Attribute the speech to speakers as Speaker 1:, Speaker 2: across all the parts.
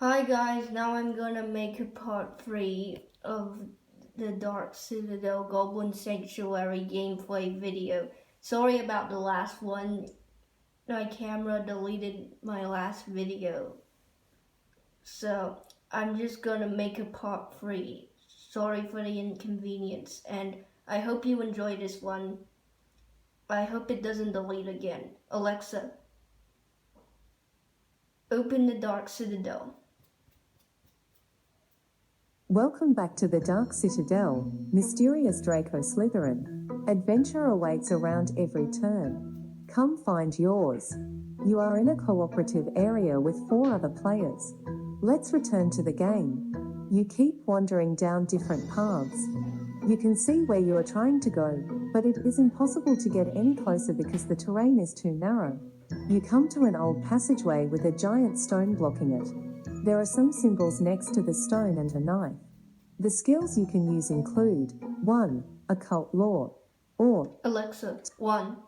Speaker 1: Hi guys, now I'm gonna make a part 3 of the Dark Citadel Goblin Sanctuary gameplay video. Sorry about the last one, my camera deleted my last video. So, I'm just gonna make a part 3. Sorry for the inconvenience, and I hope you enjoy this one. I hope it doesn't delete again. Alexa, open the Dark Citadel.
Speaker 2: Welcome back to the Dark Citadel, mysterious Draco Slytherin. Adventure awaits around every turn. Come find yours. You are in a cooperative area with 4 other players. Let's return to the game. You keep wandering down different paths. You can see where you are trying to go, but it is impossible to get any closer because the terrain is too narrow. You come to an old passageway with a giant stone blocking it. There are some symbols next to the stone and a knife. The skills you can use include 1. Occult lore, or
Speaker 1: Alexa, 1.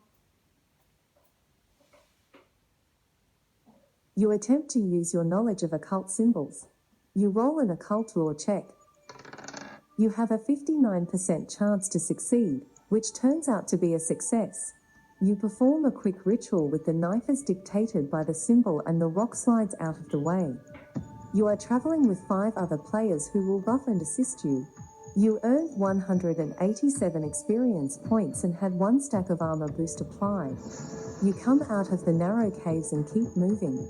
Speaker 2: You attempt to use your knowledge of occult symbols. You roll an occult lore check. You have a 59% chance to succeed, which turns out to be a success. You perform a quick ritual with the knife as dictated by the symbol and the rock slides out of the way. You are traveling with 5 other players who will buff and assist you. You earned 187 experience points and had 1 stack of armor boost applied. You come out of the narrow caves and keep moving.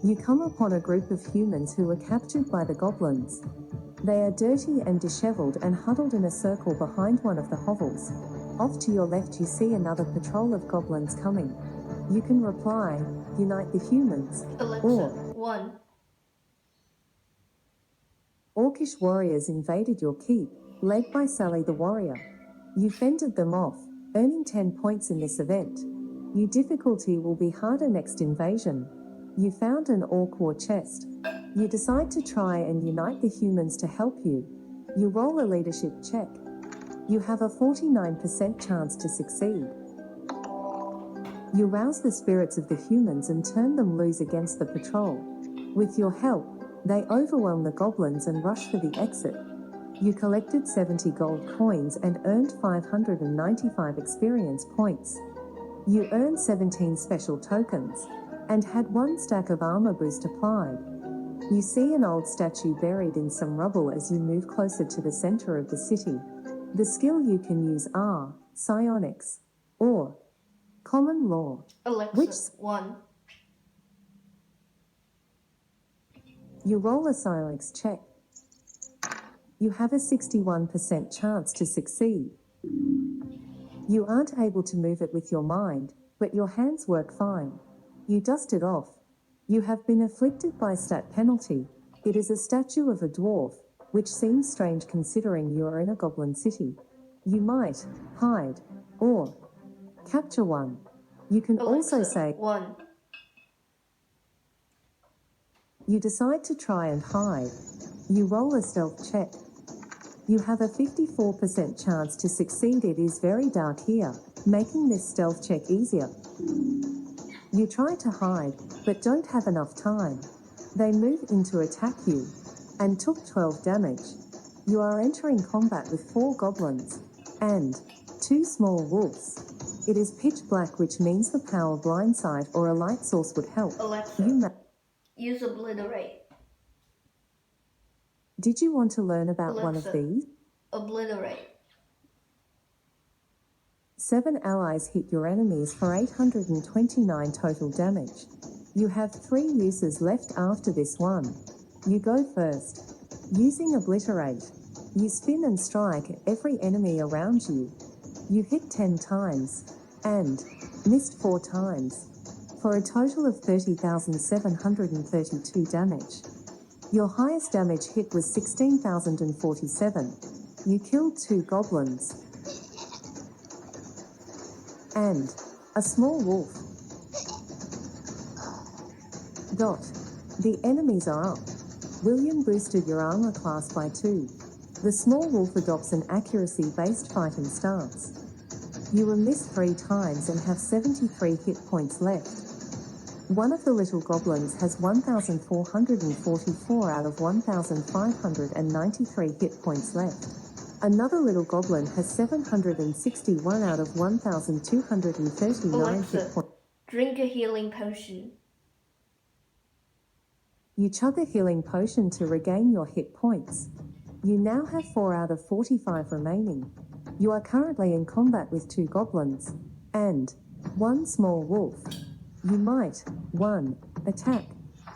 Speaker 2: You come upon a group of humans who were captured by the goblins. They are dirty and disheveled and huddled in a circle behind one of the hovels. Off to your left you see another patrol of goblins coming. You can reply, "Unite the humans,"
Speaker 1: Alexa,
Speaker 2: or
Speaker 1: 1.
Speaker 2: Orcish warriors invaded your keep, led by Sally the warrior. You fended them off, earning 10 points in this event. Your difficulty will be harder next invasion. You found an orc war chest. You decide to try and unite the humans to help you. You roll a leadership check. You have a 49% chance to succeed. You rouse the spirits of the humans and turn them loose against the patrol. With your help, they overwhelm the goblins and rush for the exit. You collected 70 gold coins and earned 595 experience points. You earned 17 special tokens, and had 1 stack of armor boost applied. You see an old statue buried in some rubble as you move closer to the center of the city. The skill you can use are psionics, or common law.
Speaker 1: Alexa, 1.
Speaker 2: You roll a psionics check. You have a 61% chance to succeed. You aren't able to move it with your mind, but your hands work fine. You dust it off. You have been afflicted by stat penalty. It is a statue of a dwarf, which seems strange considering you are in a goblin city. You might hide, or capture one. You can
Speaker 1: Alexa,
Speaker 2: also say
Speaker 1: 1.
Speaker 2: You decide to try and hide. You roll a stealth check. You have a 54% chance to succeed. It is very dark here, making this stealth check easier. You try to hide, but don't have enough time. They move in to attack you, and took 12 damage. You are entering combat with 4 goblins, and 2 small wolves. It is pitch black, which means the power blindside or a light source would help.
Speaker 1: Alexa, use obliterate.
Speaker 2: Did you want to learn about
Speaker 1: Alexa,
Speaker 2: one of these?
Speaker 1: Obliterate.
Speaker 2: 7 allies hit your enemies for 829 total damage. You have 3 uses left after this one. You go first. Using obliterate, you spin and strike at every enemy around you. You hit 10 times, and missed 4 times, for a total of 30,732 damage. Your highest damage hit was 16,047. You killed 2 goblins and a small wolf. The enemies are up. William boosted your armor class by 2. The small wolf adopts an accuracy-based fighting stance. You were missed 3 times and have 73 hit points left. One of the little goblins has 1,444 out of 1,593 hit points left. Another little goblin has 761 out of 1,239
Speaker 1: Alexa,
Speaker 2: hit points.
Speaker 1: drink a healing potion.
Speaker 2: You chug a healing potion to regain your hit points. You now have 4 out of 45 remaining. You are currently in combat with 2 goblins and 1 small wolf. You might 1. Attack,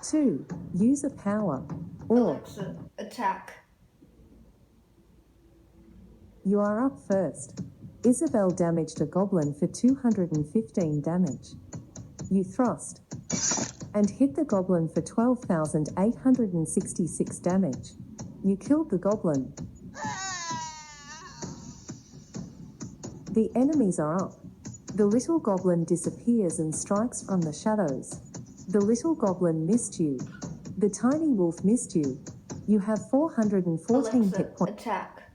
Speaker 2: 2. Use a power, or
Speaker 1: Alexa, attack.
Speaker 2: You are up first. Isabel damaged a goblin for 215 damage. You thrust and hit the goblin for 12,866 damage. You killed the goblin. The enemies are up. The little goblin disappears and strikes from the shadows. The little goblin missed you. The tiny wolf missed you. You have 414
Speaker 1: Alexa,
Speaker 2: hit points.
Speaker 1: attack.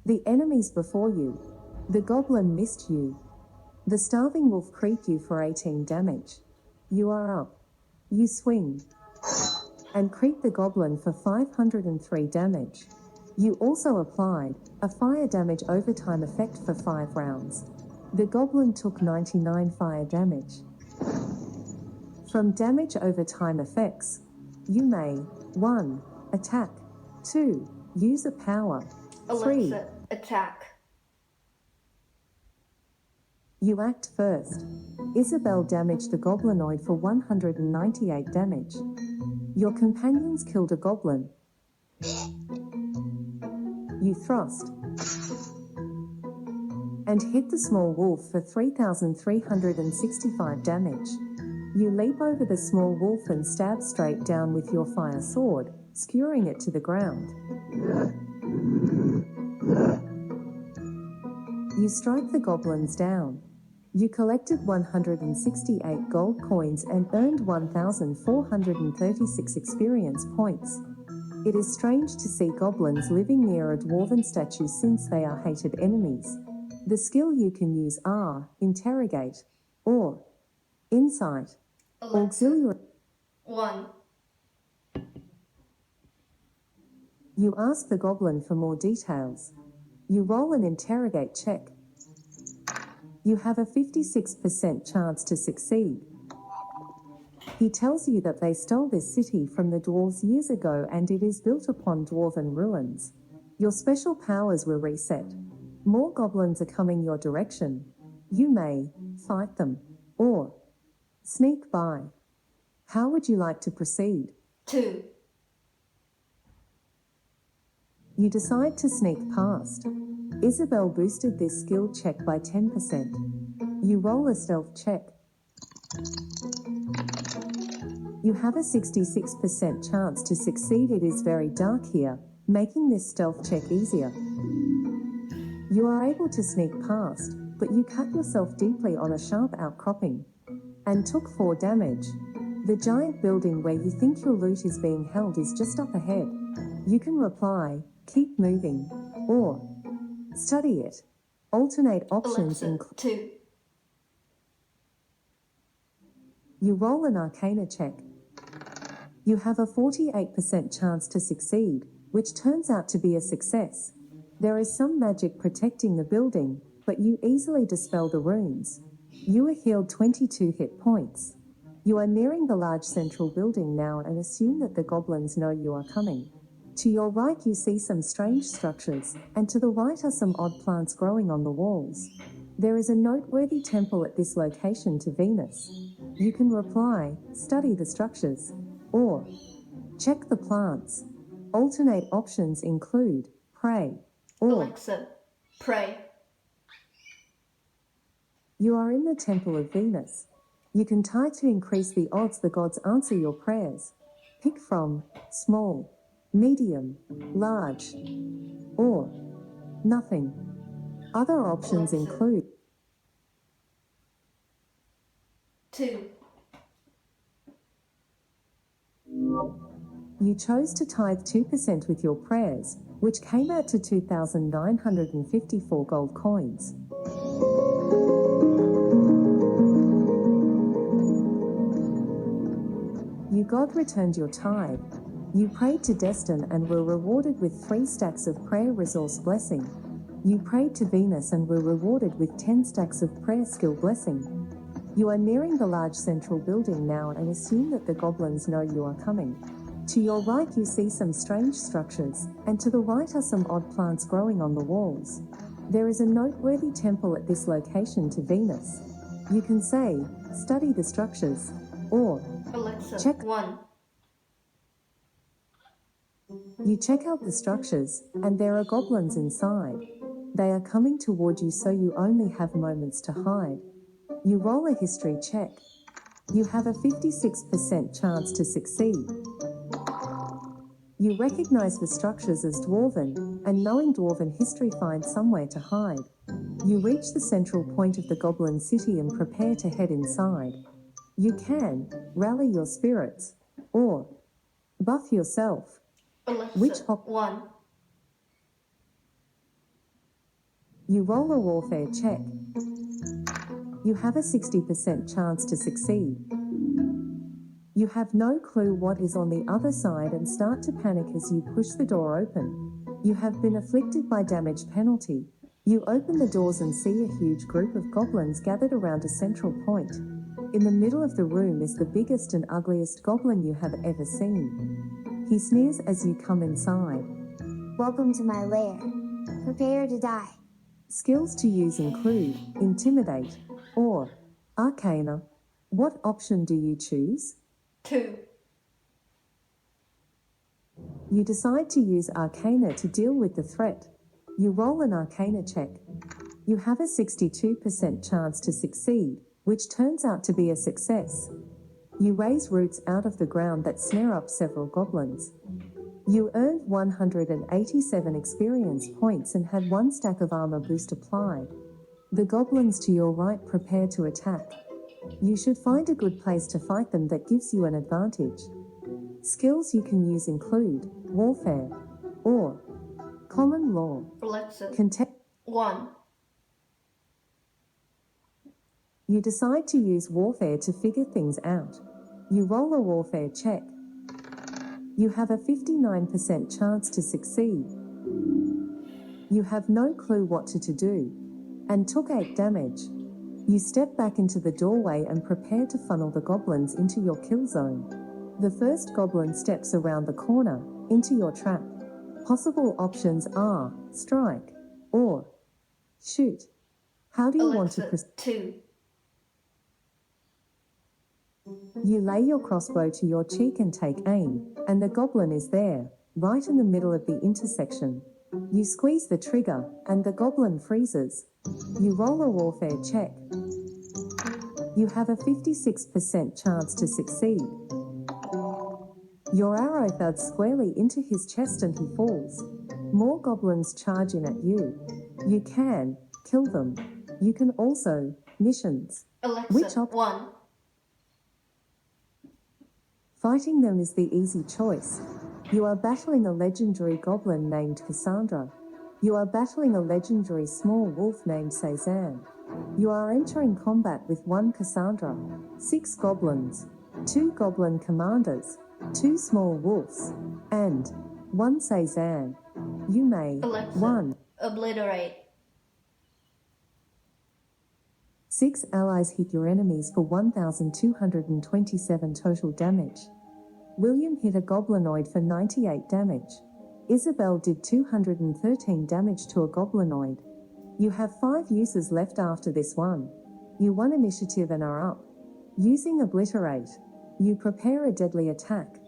Speaker 2: The enemies before you. The goblin missed you. The starving wolf creeped you for 18 damage. You are up. You swing and creep the goblin for 503 damage. You also applied a fire damage overtime effect for 5 rounds. The goblin took 99 fire damage. From damage overtime effects, you may 1. Attack, 2. Use a power, 3.
Speaker 1: Alexa, attack.
Speaker 2: You act first. Isabel damaged the goblinoid for 198 damage. Your companions killed a goblin. You thrust and hit the small wolf for 3,365 damage. You leap over the small wolf and stab straight down with your fire sword, skewering it to the ground. You strike the goblins down. You collected 168 gold coins and earned 1,436 experience points. It is strange to see goblins living near a dwarven statue since they are hated enemies. The skill you can use are interrogate or insight.
Speaker 1: Alexa,
Speaker 2: Auxiliary.
Speaker 1: 1.
Speaker 2: You ask the goblin for more details. You roll an interrogate check. You have a 56% chance to succeed. He tells you that they stole this city from the dwarves years ago and it is built upon dwarven ruins. Your special powers were reset. More goblins are coming your direction. You may fight them or sneak by. How would you like to proceed?
Speaker 1: 2.
Speaker 2: You decide to sneak past. Isabel boosted this skill check by 10%. You roll a stealth check. You have a 66% chance to succeed. It is very dark here, making this stealth check easier. You are able to sneak past, but you cut yourself deeply on a sharp outcropping and took 4 damage. The giant building where you think your loot is being held is just up ahead. You can reply, keep moving, or study it. Alternate options include
Speaker 1: 2.
Speaker 2: You roll an Arcana check. You have a 48% chance to succeed, which turns out to be a success. There is some magic protecting the building, but you easily dispel the runes. You are healed 22 hit points. You are nearing the large central building now and assume that the goblins know you are coming. To your right you see some strange structures, and to the right are some odd plants growing on the walls. There is a noteworthy temple at this location to Venus. You can reply, study the structures, or check the plants. Alternate options include pray or
Speaker 1: Alexa, pray.
Speaker 2: You are in the Temple of Venus. You can tie to increase the odds the gods answer your prayers. Pick from small, medium, large, or nothing. Other options
Speaker 1: Alexa,
Speaker 2: include
Speaker 1: 2.
Speaker 2: You chose to tithe 2% with your prayers, which came out to 2,954 gold coins. You God returned your tithe. You prayed to Destin and were rewarded with 3 stacks of prayer resource blessing. You prayed to Venus and were rewarded with 10 stacks of prayer skill blessing. You are nearing the large central building now and assume that the goblins know you are coming. To your right you see some strange structures, and to the right are some odd plants growing on the walls. There is a noteworthy temple at this location to Venus. You can say, study the structures, or
Speaker 1: Alexa,
Speaker 2: check.
Speaker 1: 1.
Speaker 2: You check out the structures, and there are goblins inside. They are coming toward you, so you only have moments to hide. You roll a history check. You have a 56% chance to succeed. You recognize the structures as dwarven, and knowing dwarven history, find somewhere to hide. You reach the central point of the goblin city and prepare to head inside. You can rally your spirits, or buff yourself.
Speaker 1: Alexa, 1.
Speaker 2: You roll a warfare check. You have a 60% chance to succeed. You have no clue what is on the other side and start to panic as you push the door open. You have been afflicted by damage penalty. You open the doors and see a huge group of goblins gathered around a central point. In the middle of the room is the biggest and ugliest goblin you have ever seen. He sneers as you come inside.
Speaker 3: Welcome to my lair. Prepare to die.
Speaker 2: Skills to use include Intimidate or Arcana. What option do you choose?
Speaker 1: 2.
Speaker 2: You decide to use Arcana to deal with the threat. You roll an Arcana check. You have a 62% chance to succeed, which turns out to be a success. You raise roots out of the ground that snare up several goblins. You earned 187 experience points and had 1 stack of armor boost applied. The goblins to your right prepare to attack. You should find a good place to fight them that gives you an advantage. Skills you can use include Warfare or Common Law.
Speaker 1: Alexa, 1.
Speaker 2: You decide to use Warfare to figure things out. You roll a Warfare check. You have a 59% chance to succeed. You have no clue what to do, and took 8 damage. You step back into the doorway and prepare to funnel the goblins into your kill zone. The first goblin steps around the corner, into your trap. Possible options are strike or shoot. How do you want to proceed?
Speaker 1: 2.
Speaker 2: You lay your crossbow to your cheek and take aim, and the goblin is there, right in the middle of the intersection. You squeeze the trigger, and the goblin freezes. You roll a warfare check. You have a 56% chance to succeed. Your arrow thuds squarely into his chest and he falls. More goblins charge in at you. You can kill them. You can also missions.
Speaker 1: Alexa, 1.
Speaker 2: Fighting them is the easy choice. You are battling a legendary goblin named Cassandra. You are battling a legendary small wolf named Cezanne. You are entering combat with 1 Cassandra, 6 goblins, 2 goblin commanders, 2 small wolves, and 1 Cezanne. You may
Speaker 1: Alexa,
Speaker 2: 1.
Speaker 1: Obliterate.
Speaker 2: 6 allies hit your enemies for 1,227 total damage. William hit a goblinoid for 98 damage. Isabel did 213 damage to a goblinoid. You have 5 uses left after this one. You won initiative and are up. Using Obliterate, you prepare a deadly attack.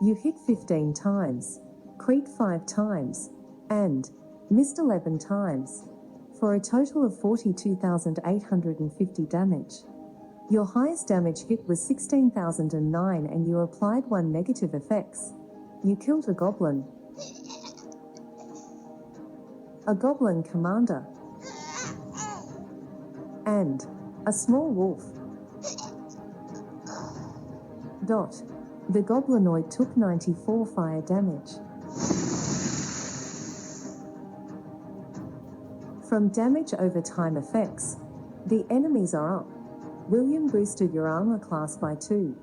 Speaker 2: You hit 15 times, crit 5 times, and missed 11 times, for a total of 42,850 damage. Your highest damage hit was 16,009 and you applied 1 negative effects. You killed a goblin commander, and a small wolf. The goblinoid took 94 fire damage. From damage over time effects, the enemies are up. William boosted your armor class by 2.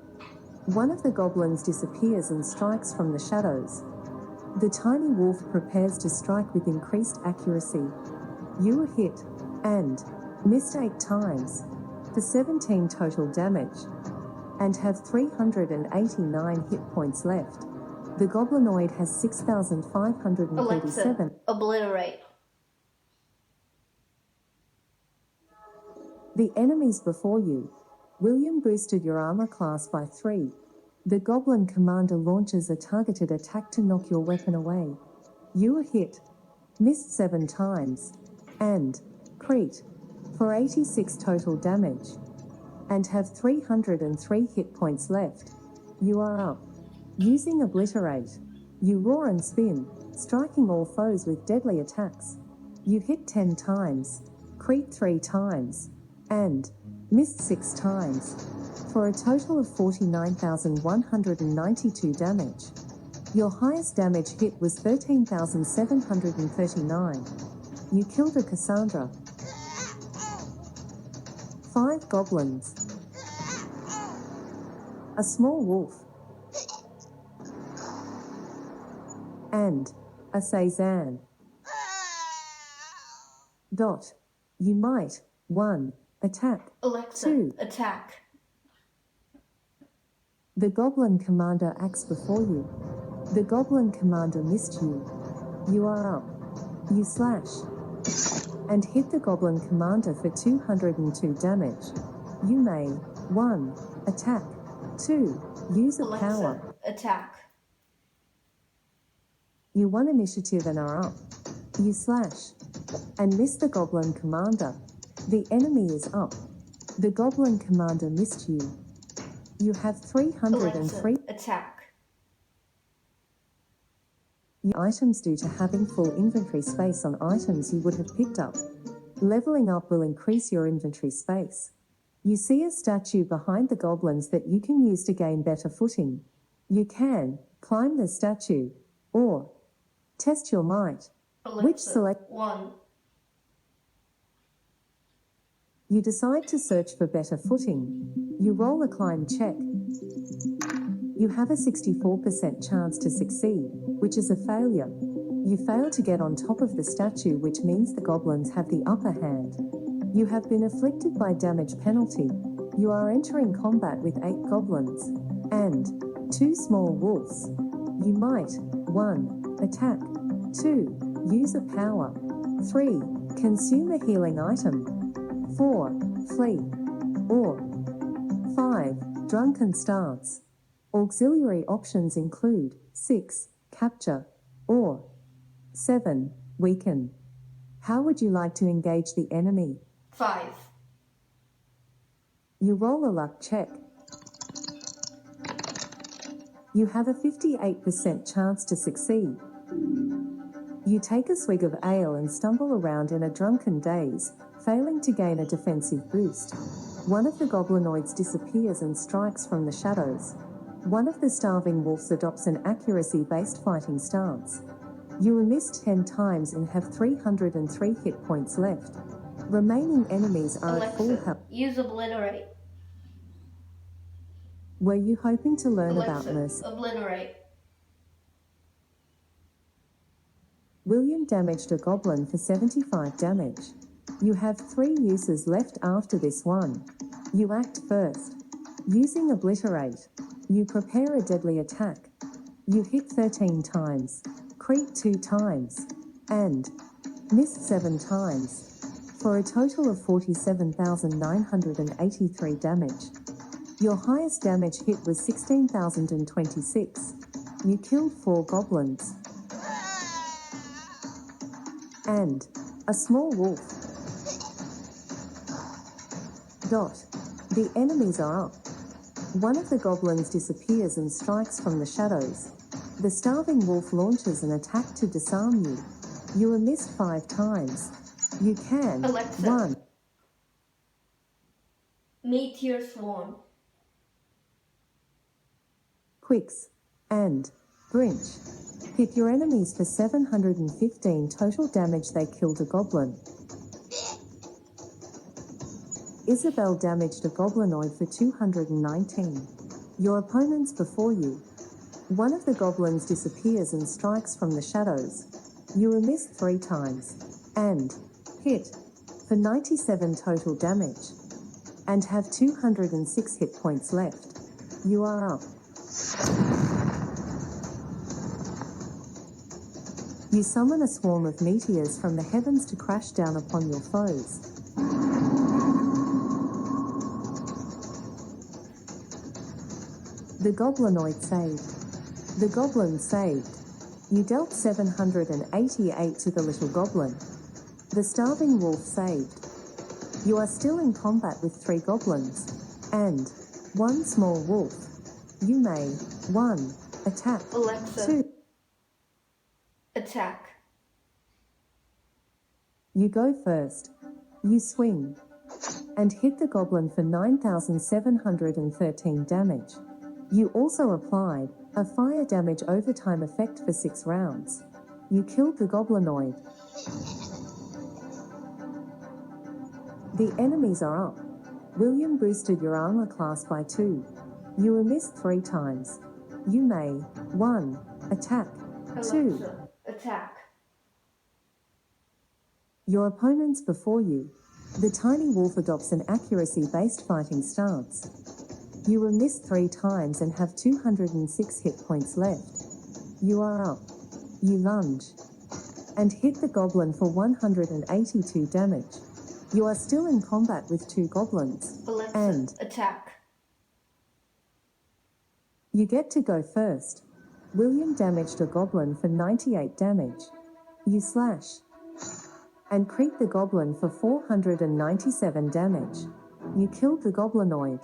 Speaker 2: One of the goblins disappears and strikes from the shadows. The tiny wolf prepares to strike with increased accuracy. You are hit and missed 8 times for 17 total damage and have 389 hit points left. The goblinoid has 6,537.
Speaker 1: Alexa, obliterate.
Speaker 2: The enemies before you. William boosted your armor class by 3. The goblin commander launches a targeted attack to knock your weapon away. You are hit, missed 7 times, and crit for 86 total damage, and have 303 hit points left. You are up. Using obliterate, you roar and spin, striking all foes with deadly attacks. You hit 10 times, crit 3 times, and missed 6 times, for a total of 49,192 damage. Your highest damage hit was 13,739. You killed a Cassandra. 5 goblins. A small wolf. And a Cezanne. You might. 1. Attack.
Speaker 1: Alexa,
Speaker 2: 2.
Speaker 1: attack.
Speaker 2: The goblin commander acts before you. The goblin commander missed you. You are up. You slash and hit the goblin commander for 202 damage. You may 1. Attack. 2. Use a
Speaker 1: Alexa,
Speaker 2: power.
Speaker 1: attack.
Speaker 2: You won initiative and are up. You slash and miss the goblin commander. The enemy is up. The goblin commander missed you. You have 303
Speaker 1: attack.
Speaker 2: Items due to having full inventory space on items you would have picked up. Leveling up will increase your inventory space. You see a statue behind the goblins that you can use to gain better footing. You can climb the statue or test your might.
Speaker 1: Alexa,
Speaker 2: Which select
Speaker 1: 1.
Speaker 2: You decide to search for better footing. You roll a climb check. You have a 64% chance to succeed, which is a failure. You fail to get on top of the statue, which means the goblins have the upper hand. You have been afflicted by damage penalty. You are entering combat with 8 goblins and 2 small wolves. You might 1. Attack. 2. Use a power. 3. Consume a healing item. 4. Flee. Or 5. Drunken stance. Auxiliary options include 6. Capture. Or 7. Weaken. How would you like to engage the enemy?
Speaker 1: 5.
Speaker 2: You roll a luck check. You have a 58% chance to succeed. You take a swig of ale and stumble around in a drunken daze, failing to gain a defensive boost. One of the goblinoids disappears and strikes from the shadows. One of the starving wolves adopts an accuracy-based fighting stance. You are missed 10 times and have 303 hit points left. Remaining enemies are at full health.
Speaker 1: Use obliterate.
Speaker 2: Were you hoping to learn about
Speaker 1: Alexa, obliterate.
Speaker 2: William damaged a goblin for 75 damage. You have 3 uses left after this one. You act first. Using obliterate, you prepare a deadly attack. You hit 13 times, crit 2 times, and miss 7 times, for a total of 47,983 damage. Your highest damage hit was 16,026. You killed 4 goblins and a small wolf. The enemies are up. One of the goblins disappears and strikes from the shadows. The starving wolf launches an attack to disarm you. You are missed 5 times. You can
Speaker 1: Alexa,
Speaker 2: 1.
Speaker 1: Meteor swarm.
Speaker 2: Quicks and Grinch. Hit your enemies for 715 total damage. They killed a goblin. Isabel damaged a goblinoid for 219. Your opponent's before you. One of the goblins disappears and strikes from the shadows. You are missed 3 times. And hit for 97 total damage. And have 206 hit points left. You are up. You summon a swarm of meteors from the heavens to crash down upon your foes. The goblinoid saved. The goblin saved. You dealt 788 to the little goblin. The starving wolf saved. You are still in combat with 3 goblins. And 1 small wolf. You may 1 attack.
Speaker 1: Alexa.
Speaker 2: 2.
Speaker 1: Attack.
Speaker 2: You go first. You swing. And hit the goblin for 9,713 damage. You also applied a fire damage overtime effect for 6 rounds. You killed the goblinoid. The enemies are up. William boosted your armor class by 2. You were missed 3 times. You may 1 attack. 2.
Speaker 1: Alexa. Attack.
Speaker 2: Your opponent's before you. The tiny wolf adopts an accuracy-based fighting stance. You were missed 3 times and have 206 hit points left. You are up. You lunge. And hit the goblin for 182 damage. You are still in combat with 2 goblins.
Speaker 1: Alexa.
Speaker 2: And
Speaker 1: attack.
Speaker 2: You get to go first. William damaged a goblin for 98 damage. You slash. And creep the goblin for 497 damage. You killed the goblinoid.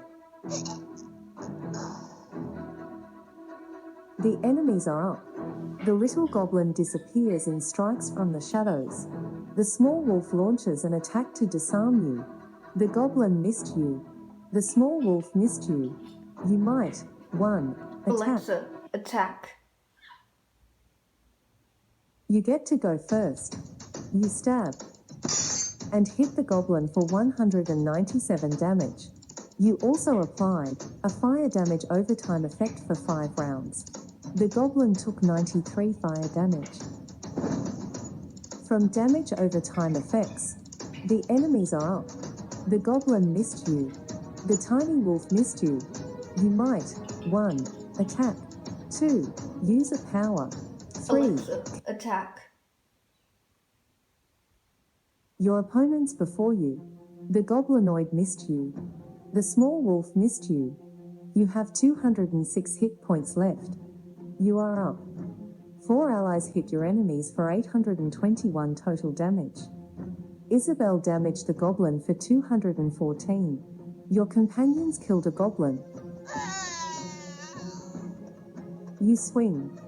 Speaker 2: The enemies are up. The little goblin disappears and strikes from the shadows. The small wolf launches an attack to disarm you. The goblin missed you. The small wolf missed you. You might 1 attack.
Speaker 1: Alexa. Attack.
Speaker 2: You get to go first. You stab. And hit the goblin for 197 damage. You also applied a fire damage overtime effect for 5 rounds. The goblin took 93 fire damage. From damage overtime effects, the enemies are up. The goblin missed you. The tiny wolf missed you. You might 1 attack. 2 use a power. 3
Speaker 1: Alexa. Attack.
Speaker 2: Your opponent's before you. The goblinoid missed you. The small wolf missed you. You have 206 hit points left. You are up. 4 allies hit your enemies for 821 total damage. Isabel damaged the goblin for 214. Your companions killed a goblin. You swing.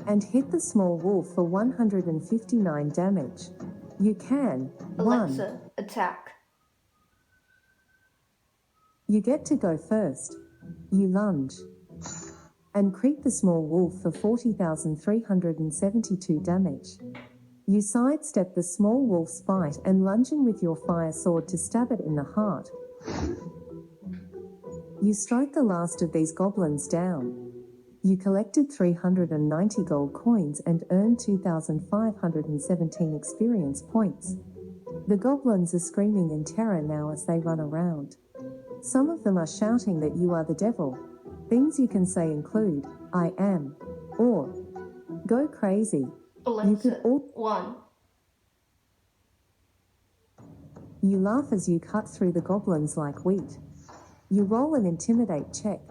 Speaker 2: And hit the small wolf for 159 damage. You can 1.
Speaker 1: Alexa. Attack.
Speaker 2: You get to go first. You lunge. And creep the small wolf for 40,372 damage. You sidestep the small wolf's bite and lunge in with your fire sword to stab it in the heart. You strike the last of these goblins down. You collected 390 gold coins and earned 2,517 experience points. The goblins are screaming in terror now as they run around. Some of them are shouting that you are the devil. Things you can say include, I am, or go crazy.
Speaker 1: Alexa. 1.
Speaker 2: You laugh as you cut through the goblins like wheat. You roll an intimidate check.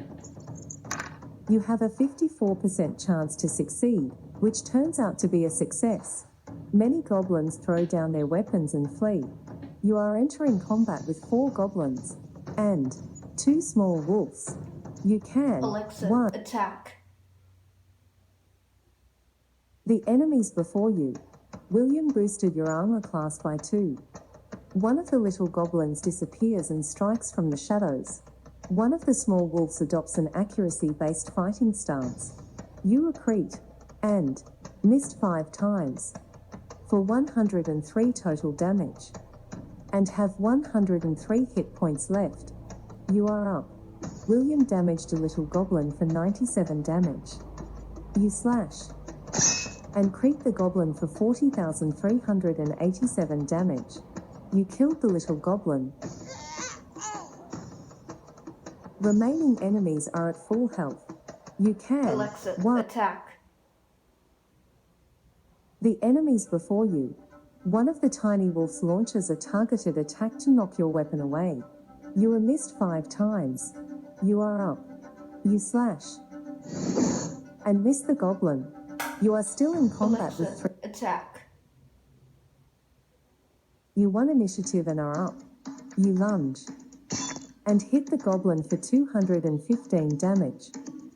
Speaker 2: You have a 54% chance to succeed, which turns out to be a success. Many goblins throw down their weapons and flee. You are entering combat with 4 goblins and 2 small wolves. You can
Speaker 1: Alexa.
Speaker 2: 1
Speaker 1: Attack.
Speaker 2: The enemies before you. William boosted your armor class by 2. One of the little goblins disappears and strikes from the shadows. One of the small wolves adopts an accuracy-based fighting stance. You accrete and missed 5 times for 103 total damage and have 103 hit points left. You are up. William damaged a little goblin for 97 damage. You slash and creep the goblin for 40,387 damage. You killed the little goblin. Remaining enemies are at full health. You can
Speaker 1: Alexa, attack.
Speaker 2: The enemies before you. One of the tiny wolves launches a targeted attack to knock your weapon away. You are missed 5 times. You are up. You slash and miss the goblin. You are still in combat
Speaker 1: Alexa,
Speaker 2: with 3.
Speaker 1: Attack.
Speaker 2: You won initiative and are up. You lunge and hit the goblin for 215 damage.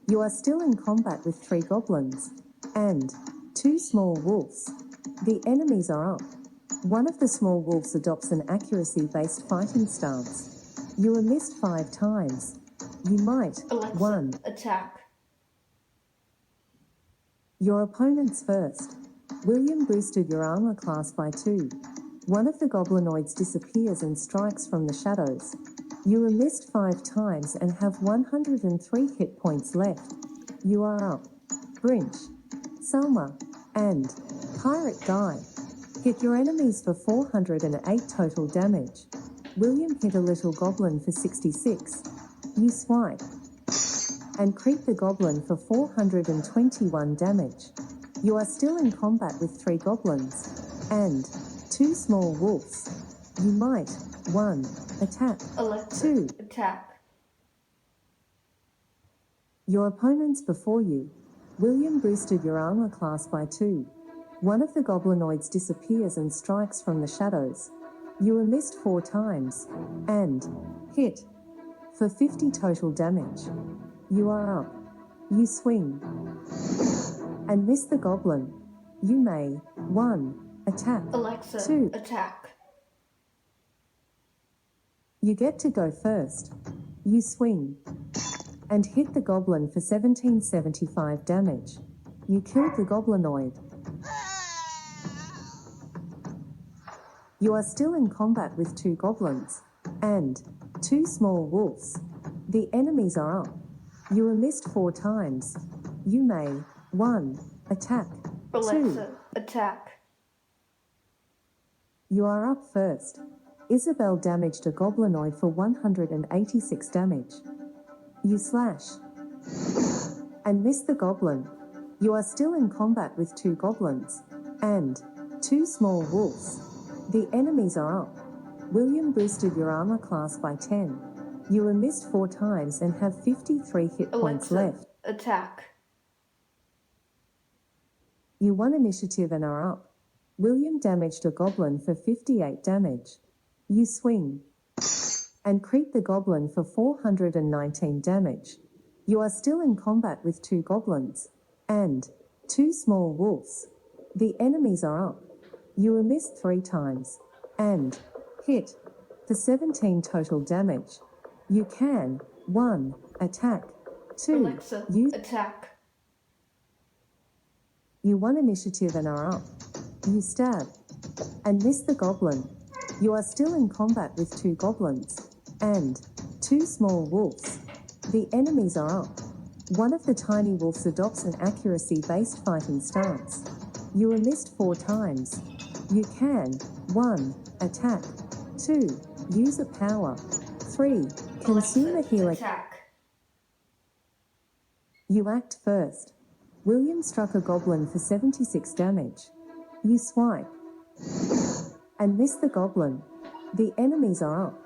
Speaker 2: You are still in combat with 3 goblins and 2 small wolves. The enemies are up. One of the small wolves adopts an accuracy-based fighting stance. You are missed 5 times. You might
Speaker 1: Alexa,
Speaker 2: 1.
Speaker 1: Attack.
Speaker 2: Your opponent's first. William boosted your armor class by 2. One of the goblinoids disappears and strikes from the shadows. You were missed 5 times and have 103 hit points left. You are up. Brinch, Selma, and Pirate Guy. Hit your enemies for 408 total damage. William hit a little goblin for 66. You swipe and creep the goblin for 421 damage. You are still in combat with 3 goblins and 2 small wolves. You might 1. Attack.
Speaker 1: Alexa,
Speaker 2: 2.
Speaker 1: Attack.
Speaker 2: Your opponents before you. William boosted your armor class by 2. One of the goblinoids disappears and strikes from the shadows. You were missed 4 times and hit for 50 total damage. You are up. You swing and miss the goblin. You may 1. Attack.
Speaker 1: Alexa,
Speaker 2: 2.
Speaker 1: Attack.
Speaker 2: You get to go first. You swing and hit the goblin for 1775 damage. You killed the goblinoid. You are still in combat with 2 goblins and 2 small wolves. The enemies are up. You were missed 4 times. You may 1. Attack.
Speaker 1: Alexa,
Speaker 2: 2.
Speaker 1: Attack.
Speaker 2: You are up first. Isabel damaged a goblinoid for 186 damage. You slash and miss the goblin. You are still in combat with 2 goblins and 2 small wolves. The enemies are up. William boosted your armor class by 10. You were missed 4 times and have 53 hit points
Speaker 1: Alexa,
Speaker 2: left.
Speaker 1: Attack.
Speaker 2: You won initiative and are up. William damaged a goblin for 58 damage. You swing and creep the goblin for 419 damage. You are still in combat with 2 goblins and 2 small wolves. The enemies are up. You were missed 3 times and hit for 17 total damage. You can 1. Attack. 2.
Speaker 1: Alexa,
Speaker 2: You
Speaker 1: Attack.
Speaker 2: You won initiative and are up. You stab and miss the goblin. You are still in combat with 2 goblins and 2 small wolves. The enemies are up. One of the tiny wolves adopts an accuracy-based fighting stance. You are missed 4 times. You can 1. Attack. 2. Use a power. 3. Consume a
Speaker 1: Alexa,
Speaker 2: healer.
Speaker 1: Attack.
Speaker 2: You act first. William struck a goblin for 76 damage. You swipe and miss the goblin. The enemies are up.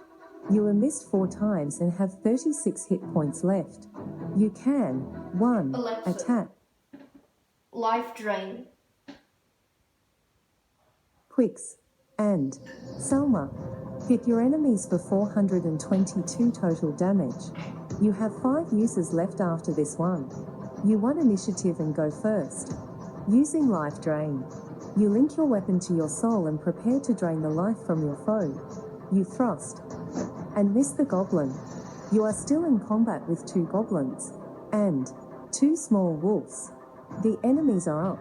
Speaker 2: You were missed 4 times and have 36 hit points left. You can 1.
Speaker 1: Alexa.
Speaker 2: Attack.
Speaker 1: Life Drain.
Speaker 2: Quicks and Selma. Hit your enemies for 422 total damage. You have 5 uses left after this one. You won initiative and go first. Using Life Drain. You link your weapon to your soul and prepare to drain the life from your foe. You thrust and miss the goblin. You are still in combat with 2 goblins and 2 small wolves. The enemies are up.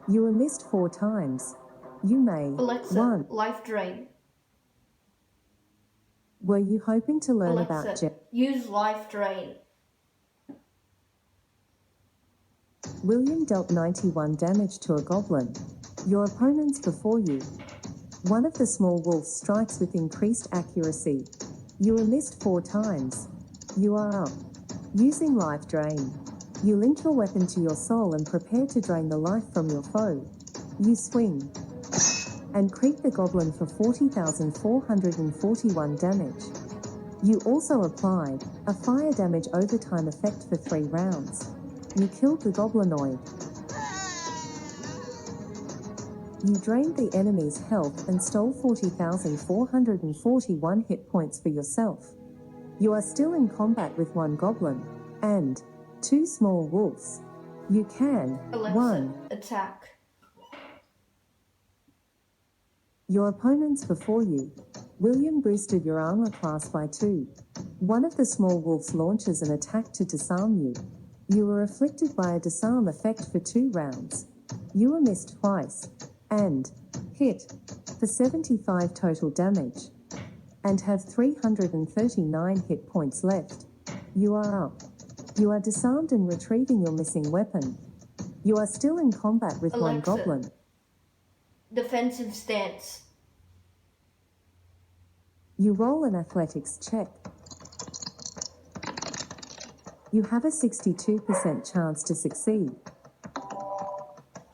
Speaker 2: You were missed 4 times. You may
Speaker 1: Alexa,
Speaker 2: 1.
Speaker 1: Life Drain.
Speaker 2: Were you hoping to learn about
Speaker 1: Alexa, use life drain.
Speaker 2: William dealt 91 damage to a goblin. Your opponents before you. One of the small wolves strikes with increased accuracy. You were missed 4 times. You are up. Using life drain. You link your weapon to your soul and prepare to drain the life from your foe. You swing and crit the goblin for 40,441 damage. You also applied a fire damage overtime effect for 3 rounds. You killed the goblinoid. You drained the enemy's health and stole 40,441 hit points for yourself. You are still in combat with 1 goblin and 2 small wolves. You can
Speaker 1: Alexa,
Speaker 2: 1.
Speaker 1: attack.
Speaker 2: Your opponents before you. William boosted your armor class by 2. One of the small wolves launches an attack to disarm you. You were afflicted by a disarm effect for 2 rounds. You were missed twice and hit for 75 total damage and have 339 hit points left. You are up. You are disarmed and retrieving your missing weapon. You are still in combat with
Speaker 1: Alexa,
Speaker 2: 1 goblin.
Speaker 1: Defensive stance.
Speaker 2: You roll an athletics check. You have a 62% chance to succeed.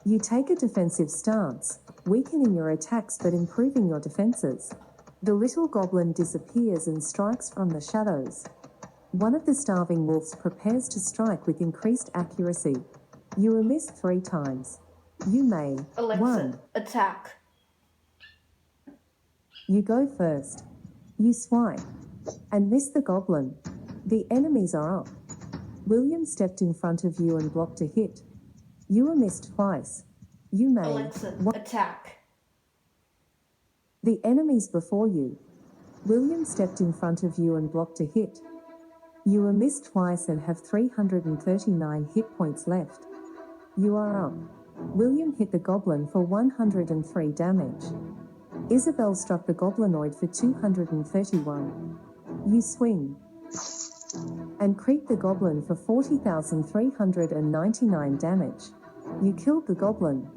Speaker 2: You take a defensive stance, weakening your attacks but improving your defenses. The little goblin disappears and strikes from the shadows. One of the starving wolves prepares to strike with increased accuracy. You were missed 3 times. You may
Speaker 1: Alexa,
Speaker 2: 1.
Speaker 1: attack.
Speaker 2: You go first. You swipe and miss the goblin. The enemies are up. William stepped in front of you and blocked a hit. You were missed twice. You may
Speaker 1: Alexa, attack.
Speaker 2: The enemies before you. William stepped in front of you and blocked a hit. You were missed twice and have 339 hit points left. You are up. William hit the goblin for 103 damage. Isabel struck the goblinoid for 231. You swing and crit the goblin for 40,399 damage. You killed the goblin.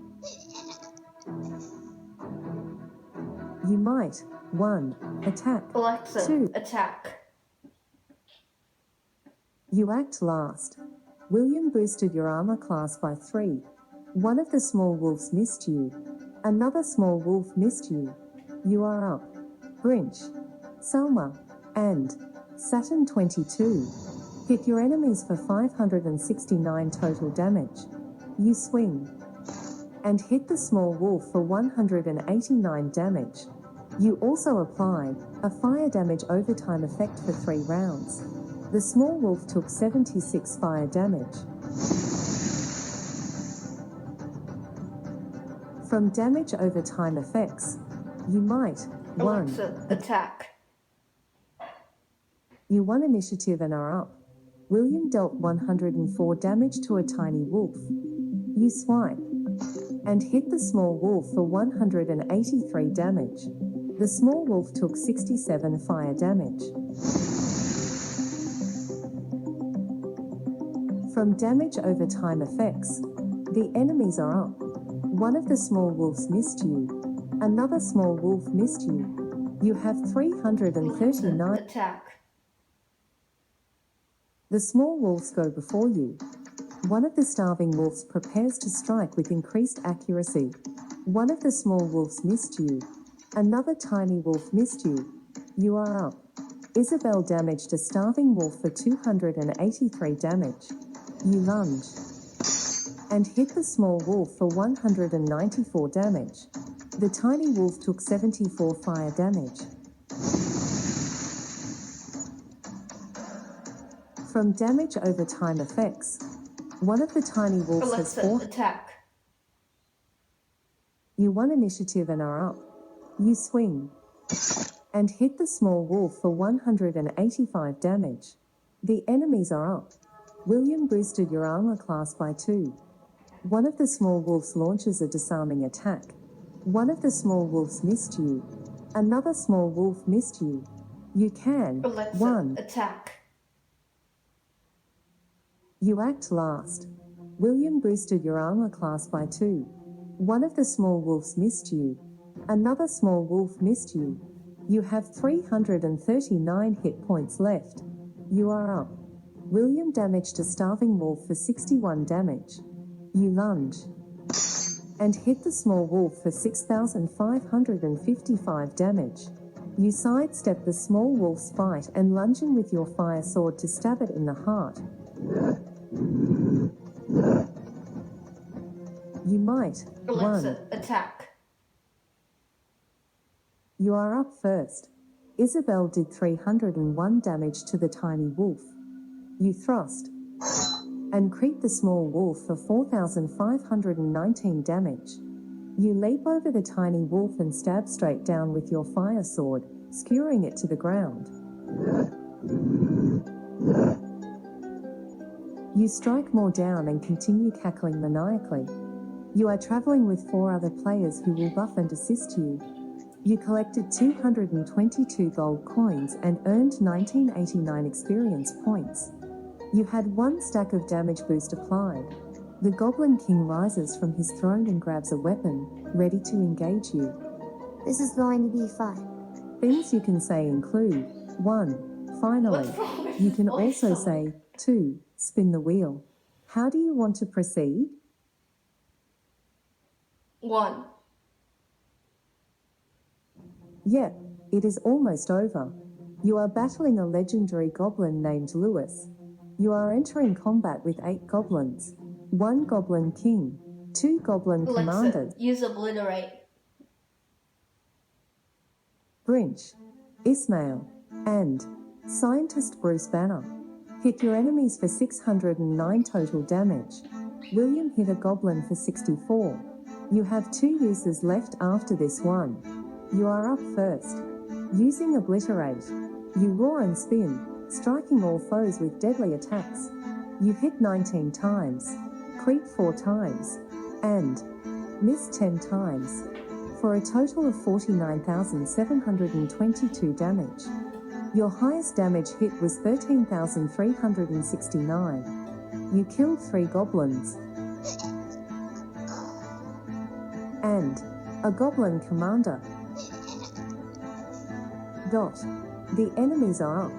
Speaker 2: You might 1. Attack.
Speaker 1: Alexa,
Speaker 2: 2.
Speaker 1: attack.
Speaker 2: You act last. William boosted your armor class by 3. One of the small wolves missed you. Another small wolf missed you. You are up. Grinch, Selma, and Saturn 22 hit your enemies for 569 total damage. You swing and hit the small wolf for 189 damage. You also applied a fire damage overtime effect for 3 rounds. The small wolf took 76 fire damage. From damage overtime effects, you might 1.
Speaker 1: Alexa, attack.
Speaker 2: You won initiative and are up. William dealt 104 damage to a tiny wolf. You swipe and hit the small wolf for 183 damage. The small wolf took 67 fire damage. From damage overtime effects, the enemies are up. One of the small wolves missed you. Another small wolf missed you. You have 339.
Speaker 1: Attack.
Speaker 2: The small wolves go before you. One of the starving wolves prepares to strike with increased accuracy. One of the small wolves missed you. Another tiny wolf missed you. You are up. Isabel damaged a starving wolf for 283 damage. You lunge and hit the small wolf for 194 damage. The tiny wolf took 74 fire damage. From damage overtime effects, one of the tiny wolves has
Speaker 1: Alexa,
Speaker 2: 4.
Speaker 1: attack.
Speaker 2: You won initiative and are up. You swing and hit the small wolf for 185 damage. The enemies are up. William boosted your armor class by 2. One of the small wolves launches a disarming attack. One of the small wolves missed you. Another small wolf missed you. You can.
Speaker 1: Alexa,
Speaker 2: 1.
Speaker 1: attack.
Speaker 2: You act last. William boosted your armor class by 2. One of the small wolves missed you. Another small wolf missed you. You have 339 hit points left. You are up. William damaged a starving wolf for 61 damage. You lunge and hit the small wolf for 6,555 damage. You sidestep the small wolf's bite and lunge in with your fire sword to stab it in the heart. You might.
Speaker 1: Alexa,
Speaker 2: 1.
Speaker 1: attack.
Speaker 2: You are up first. Isabel did 301 damage to the tiny wolf. You thrust and crit the small wolf for 4,519 damage. You leap over the tiny wolf and stab straight down with your fire sword, skewering it to the ground. You strike more down and continue cackling maniacally. You are traveling with 4 other players who will buff and assist you. You collected 222 gold coins and earned 1989 experience points. You had 1 stack of damage boost applied. The Goblin King rises from his throne and grabs a weapon, ready to engage you.
Speaker 3: This is going to be fun.
Speaker 2: Things you can say include 1. Finally.
Speaker 1: What's wrong with
Speaker 2: You
Speaker 1: this
Speaker 2: can
Speaker 1: voice
Speaker 2: also
Speaker 1: tone?
Speaker 2: say 2. Spin the wheel. How do you want to proceed?
Speaker 1: 1.
Speaker 2: Yep, it is almost over. You are battling a legendary goblin named Lewis. You are entering combat with 8 goblins, 1 goblin king, 2 goblin
Speaker 1: Alexa,
Speaker 2: commanders,
Speaker 1: use obliterate.
Speaker 2: Grinch, Ismail, and scientist Bruce Banner. Hit your enemies for 609 total damage. William hit a goblin for 64. You have 2 uses left after this one. You are up first. Using obliterate, you roar and spin, striking all foes with deadly attacks. You hit 19 times, crit 4 times, and miss 10 times, for a total of 49,722 damage. Your highest damage hit was 13,369. You killed 3 goblins and a goblin commander. The enemies are up.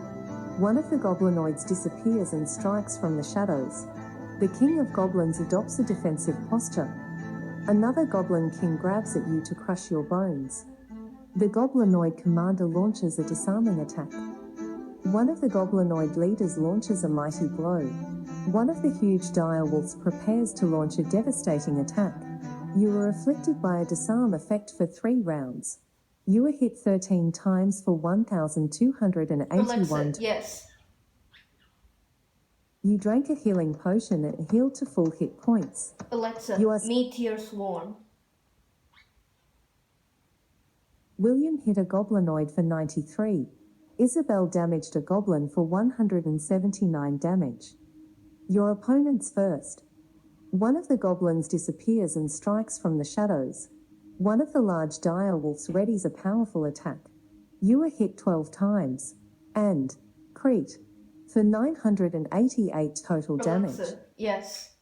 Speaker 2: One of the goblinoids disappears and strikes from the shadows. The king of goblins adopts a defensive posture. Another goblin king grabs at you to crush your bones. The goblinoid commander launches a disarming attack. One of the goblinoid leaders launches a mighty blow. One of the huge dire wolves prepares to launch a devastating attack. You were afflicted by a disarm effect for 3 rounds. You were hit 13 times for 1,281.
Speaker 1: Alexa, yes.
Speaker 2: You drank a healing potion and healed to full hit points.
Speaker 1: Alexa,
Speaker 2: You are-
Speaker 1: meteor swarm.
Speaker 2: William hit a goblinoid for 93. Isabel damaged a goblin for 179 damage. Your opponent's first. One of the goblins disappears and strikes from the shadows. One of the large dire wolves readies a powerful attack. You were hit 12 times and crit for 988 total damage.
Speaker 1: Alexa, yes.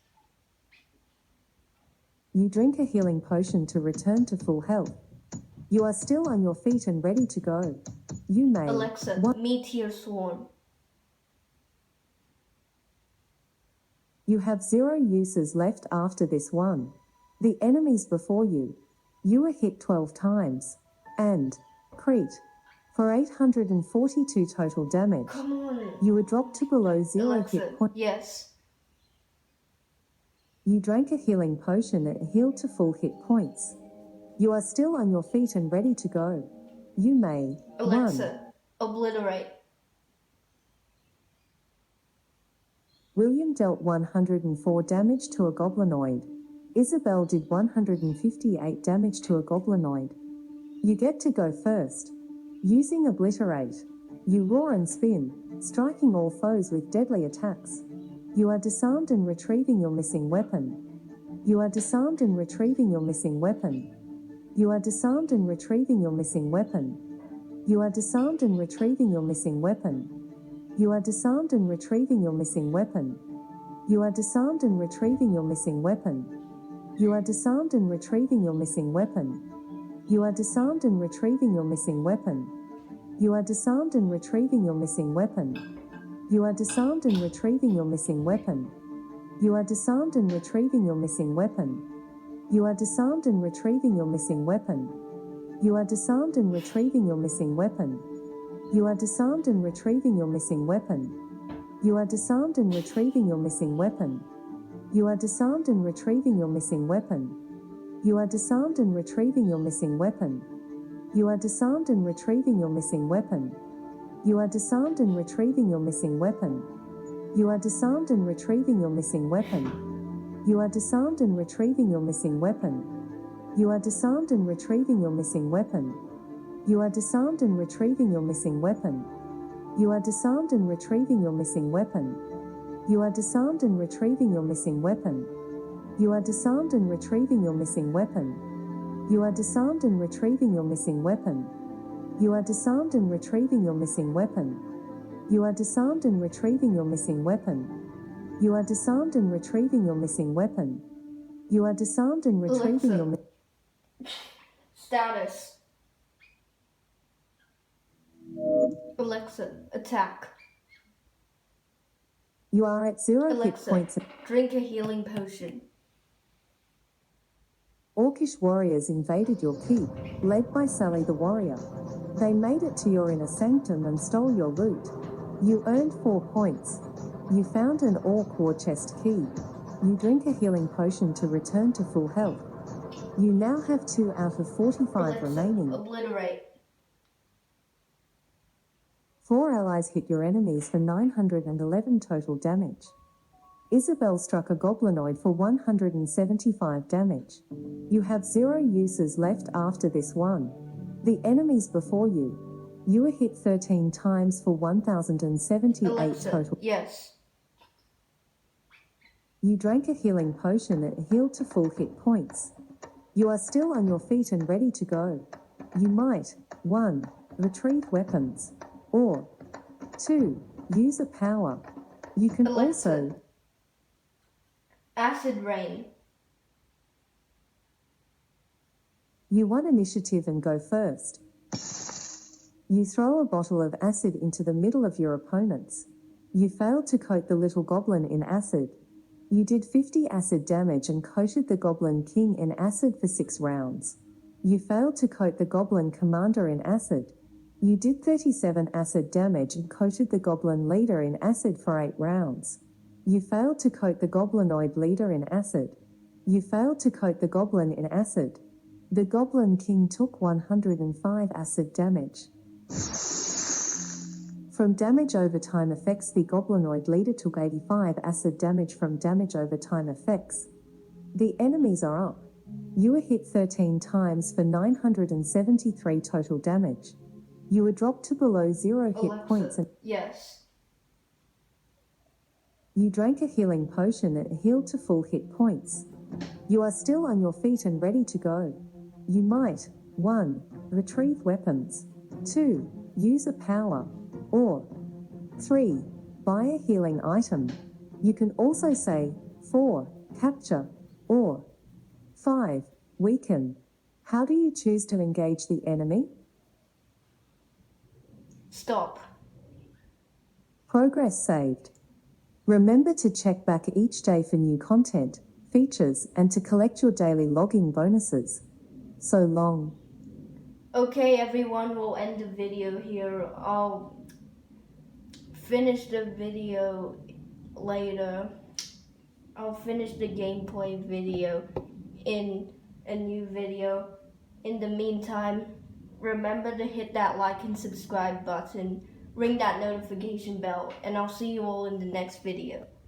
Speaker 2: You drink a healing potion to return to full health. You are still on your feet and ready to go. You may.
Speaker 1: Alexa,
Speaker 2: What?
Speaker 1: meteor swarm.
Speaker 2: You have 0 uses left after this one. The enemies before you. You were hit 12 times and crit for 842 total damage.
Speaker 1: Come on.
Speaker 2: You were dropped to below 0
Speaker 1: Alexa,
Speaker 2: hit points.
Speaker 1: yes.
Speaker 2: You drank a healing potion and healed to full hit points. You are still on your feet and ready to go. You may. 1.
Speaker 1: Alexa, obliterate.
Speaker 2: William dealt 104 damage to a goblinoid. Isabel did 158 damage to a goblinoid. You get to go first. Using obliterate, you roar and spin, striking all foes with deadly attacks. You are disarmed and retrieving your missing weapon. You are disarmed and retrieving your missing weapon. You are disarmed and retrieving your missing weapon. You are disarmed and retrieving your missing weapon. You are disarmed and retrieving your missing weapon. You are disarmed and retrieving your missing weapon. You are disarmed and retrieving your missing weapon. You are disarmed and retrieving your missing weapon. You are disarmed and retrieving your missing weapon. You are disarmed and retrieving your missing weapon. You are disarmed and retrieving your missing weapon. You are disarmed and retrieving your missing weapon. You are disarmed and retrieving your missing weapon. You are disarmed and retrieving your missing weapon. You are disarmed and retrieving your missing weapon. You are disarmed and retrieving your missing weapon. You are disarmed and retrieving your missing weapon. You are disarmed and retrieving your missing weapon. You are disarmed and retrieving your missing weapon. You are disarmed and retrieving your missing weapon. You are disarmed and retrieving your missing weapon. You are disarmed and retrieving your missing weapon. You are disarmed and retrieving your missing weapon. You are disarmed and retrieving your missing weapon. You are disarmed and retrieving your missing weapon. You are disarmed and retrieving your missing weapon. You are disarmed and retrieving your missing weapon. You are disarmed and retrieving your missing weapon. You are disarmed and retrieving your missing weapon. You are disarmed and retrieving your missing weapon. You are disarmed and retrieving your
Speaker 1: Alexa, status. Alexa, attack.
Speaker 2: You are at 0 hit
Speaker 1: Alexa,
Speaker 2: points.
Speaker 1: drink a healing potion.
Speaker 2: Orcish warriors invaded your keep, led by Sally the warrior. They made it to your inner sanctum and stole your loot. You earned 4 points. You found an orc war chest key. You drink a healing potion to return to full health. You now have 2 out of 45
Speaker 1: Alexa,
Speaker 2: remaining.
Speaker 1: obliterate.
Speaker 2: 4 allies hit your enemies for 911 total damage. Isabel struck a goblinoid for 175 damage. You have 0 uses left after this one. The enemies before you. You were hit 13 times for 1078
Speaker 1: Alexa,
Speaker 2: total.
Speaker 1: yes.
Speaker 2: You drank a healing potion that healed to full hit points. You are still on your feet and ready to go. You might 1. Retrieve weapons. Or 2. Use a power. You can
Speaker 1: Alexa,
Speaker 2: also
Speaker 1: acid rain.
Speaker 2: You won initiative and go first. You throw a bottle of acid into the middle of your opponents. You failed to coat the little goblin in acid. You did 50 acid damage and coated the goblin king in acid for 6 rounds. You failed to coat the goblin commander in acid. You did 37 acid damage and coated the goblin leader in acid for 8 rounds. You failed to coat the goblinoid leader in acid. You failed to coat the goblin in acid. The goblin king took 105 acid damage. From damage over time effects, the goblinoid leader took 85 acid damage from damage over time effects. The enemies are up. You were hit 13 times for 973 total damage. You were dropped to below 0 hit
Speaker 1: Alexa,
Speaker 2: points and
Speaker 1: yes.
Speaker 2: you drank a healing potion that healed to full hit points. You are still on your feet and ready to go. You might 1. Retrieve weapons. 2. Use a power. Or 3. Buy a healing item. You can also say 4. Capture. Or 5. Weaken. How do you choose to engage the enemy?
Speaker 1: Stop.
Speaker 2: Progress saved. Remember to check back each day for new content, features, and to collect your daily logging bonuses. So long.
Speaker 1: Okay, everyone, we'll end the video here. I'll finish the video later. I'll finish the gameplay video in a new video. In the meantime, remember to hit that like and subscribe button, ring that notification bell, and I'll see you all in the next video.